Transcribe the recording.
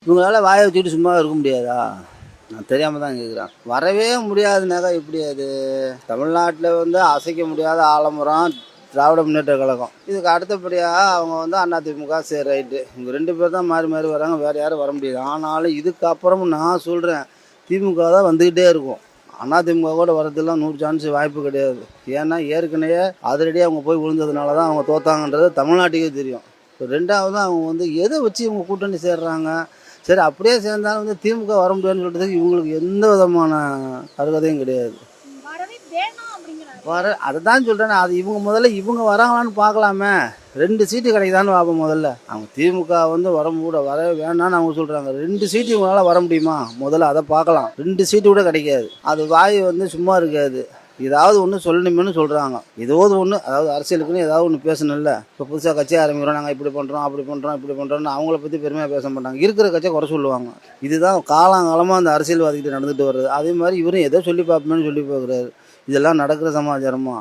இவங்களால வாயை வச்சுக்கிட்டு சும்மா இருக்க முடியாதா? நான் தெரியாமல் தான் கேட்குறேன். வரவே முடியாதுனாக்கா எப்படி அது? தமிழ்நாட்டில் வந்து அசைக்க முடியாத ஆலமரம் திராவிட முன்னேற்ற கழகம். இதுக்கு அடுத்தபடியாக அவங்க வந்து அதிமுக. சரி, ரைட்டு, இவங்க 2 பேர் தான் மாறி மாறி வராங்க, வேறு யாரும் வர முடியாது. ஆனாலும் இதுக்கப்புறமும் நான் சொல்கிறேன், திமுக தான் வந்துக்கிட்டே இருக்கும். அதிமுக கூட வரதுலாம் 100 சான்ஸ் வாய்ப்பு கிடையாது. ஏன்னா ஏற்கனவே அதிரடியாக அவங்க போய் விழுந்ததுனால தான் அவங்க தோத்தாங்கன்றது தமிழ்நாட்டுக்கே தெரியும். இப்போ 2வது அவங்க வந்து எதை வச்சு இவங்க கூட்டணி சேர்றாங்க? சரி, அப்படியே சேர்ந்தாலும் வந்து திமுக வர முடியாதுன்னு சொல்றதுக்கு இவங்களுக்கு எந்த விதமான அருகதையும் கிடையாது. வரவே வேணாம் அப்படிங்கிறாரு. அதை தான் சொல்கிறேன். அது இவங்க முதல்ல இவங்க வராங்களான்னு பார்க்கலாமே. 2 சீட்டு கிடைக்குதான்னு பார்ப்போம் முதல்ல. அவங்க திமுக வந்து வர வேணான்னு அவங்க சொல்கிறாங்க. 2 சீட்டு இவங்களால வர முடியுமா? முதல்ல அதை பார்க்கலாம். 2 சீட்டு கூட கிடைக்காது. அது வாய் வந்து சும்மா இருக்காது. ஏதாவது ஒன்று சொல்லணுமேனு சொல்கிறாங்க. ஏதாவது ஒன்று, அதாவது அரசியலுக்குன்னு ஏதாவது ஒன்று பேசணும்ல. இப்போ புதுசாக கட்சி ஆரம்பிக்கிறோம், நாங்கள் இப்படி பண்ணுறோம் அப்படி பண்ணுறோம் இப்படி பண்ணுறோன்னு அவங்கள பற்றி பெருமையாக பேச மாட்டாங்க. இருக்கிற கட்சியை குறை சொல்லுவாங்க. இதுதான் காலங்காலமாக அந்த அரசியல்வாதிகிட்ட நடந்துட்டு வருது. அதே மாதிரி இவரும் எதோ சொல்லி பார்ப்போமேனு சொல்லி பார்க்குறாரு. இதெல்லாம் நடக்கிற சமாச்சாரமா?